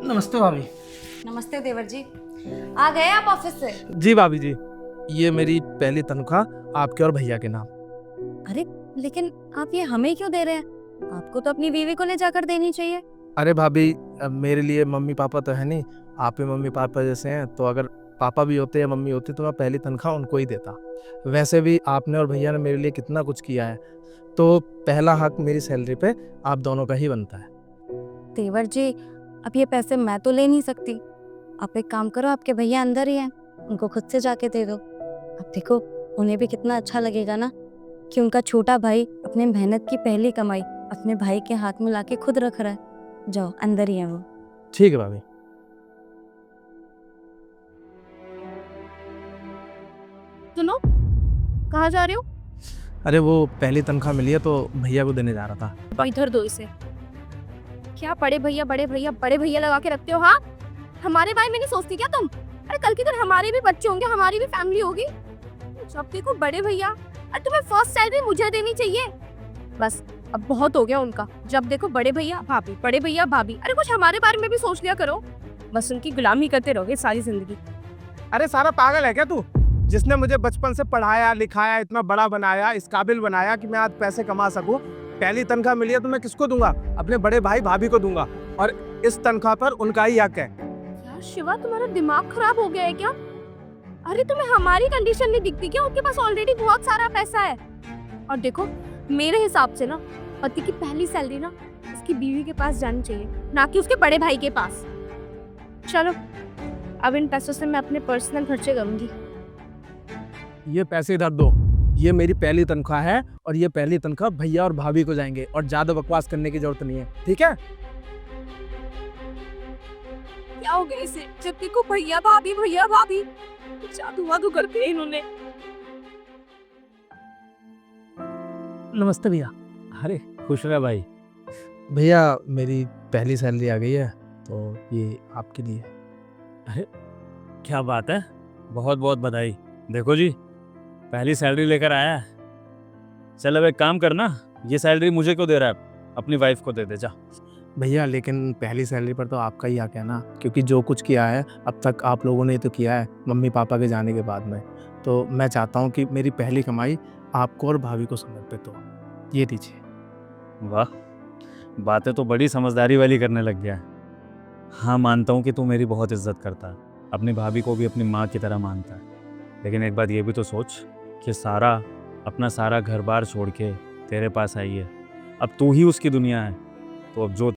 नमस्ते भाभी। नमस्ते देवर जी। आ गए आप ऑफिस से? जी भाभी जी, ये मेरी पहली तनख्वाह आपके और भैया के नाम। अरे लेकिन आप ये हमें क्यों दे रहे हैं? आपको तो अपनी बीवी को ले जाकर देनी चाहिए। अरे भाभी, अब मेरे लिए मम्मी पापा तो है नहीं, आप ही मम्मी पापा जैसे हैं, तो अगर पापा भी होते या मम्मी होती तो मैं पहली तनख्वाह उनको ही देता। वैसे भी आपने और भैया ने मेरे लिए कितना कुछ किया है, तो पहला हक मेरी सैलरी पे आप दोनों का ही बनता है। देवर जी, अब ये पैसे मैं तो ले नहीं सकती। आप एक काम करो, आपके भैया अंदर ही हैं, उनको खुद से जाके दे दो। अब देखो, उन्हें भी कितना अच्छा लगेगा ना कि उनका छोटा भाई अपने मेहनत की पहली कमाई अपने भाई के हाथ में लाके खुद रख रहा है। जाओ, अंदर ही है वो। ठीक है भाभी। सुनो, कहाँ जा रहे हो? अरे वो पहली तनख्वाह मिली है तो भैया को देने जा रहा था। इधर दो इसे। क्या बड़े भैया बड़े भैया बड़े भैया लगा के रखते हो? हाँ, हमारे बारे में नहीं सोचती क्या तुम? अरे कल के दिन हमारे भी बच्चे होंगे, हमारी भी फैमिली होगी। जब देखो बड़े भैया, अरे तुम्हें फर्स्ट सैलरी मुझे देनी चाहिए। बस अब बहुत हो गया उनका। जब देखो बड़े भैया भाभी, बड़े भैया भाभी। अरे कुछ हमारे बारे में भी सोच लिया करो। बस उनकी गुलामी करते रहोगे सारी जिंदगी। अरे सारा पागल है क्या तू? जिसने मुझे बचपन से पढ़ाया लिखाया, इतना बड़ा बनाया, इस काबिल बनाया कि मैं आज पैसे कमा सकूं, पहली तनख्वाह मिली है तो मैं किसको दूंगा? अपने बड़े भाई भाभी को दूंगा, और इस तनख्वाह पर उनका ही हक है। यार शिवा, तुम्हारा दिमाग खराब हो गया है क्या? अरे तुम्हें हमारी कंडीशन नहीं दिखती क्या? उनके पास ऑलरेडी बहुत सारा पैसा है। और देखो, मेरे हिसाब से ना पति की पहली सैलरी ना उसकी बीवी के पास जानी चाहिए, ना कि उसके बड़े भाई के पास। चलो, अब इन पैसों से मैं अपने पर्सनल खर्चे करूंगी। ये पैसे इधर दो, ये मेरी पहली तनख्वाह है और ये पहली तनख्वाह भैया और भाभी को जाएंगे, और ज्यादा बकवास करने की जरूरत नहीं है, ठीक है? क्या हो गया इसे? जब देखो भैया भाभी जादू वादू करते हैं इन्होंने। नमस्ते भैया। अरे खुश रह भाई। भैया मेरी पहली सैलरी आ गई है, तो ये आपके लिए। अरे क्या बात है, बहुत बहुत बधाई। देखो जी, पहली सैलरी लेकर आया है। चल अब एक काम करना, ये सैलरी मुझे क्यों दे रहा है, अपनी वाइफ को दे दे जा। भैया लेकिन पहली सैलरी पर तो आपका ही हक है ना, क्योंकि जो कुछ किया है अब तक आप लोगों ने तो किया है मम्मी पापा के जाने के बाद में, तो मैं चाहता हूँ कि मेरी पहली कमाई आपको और भाभी को समर्पित हो। ये दीजिए। वाह, बातें तो बड़ी समझदारी वाली करने लग गया है। हाँ, मानता हूँ कि तू मेरी बहुत इज्जत करता है, अपनी भाभी को भी अपनी माँ की तरह मानता है, लेकिन एक बात ये भी तो सोच कि सारा अपना सारा घर बार छोड़ के तेरे पास आई है। अब तू ही उसकी दुनिया है, तो अब जो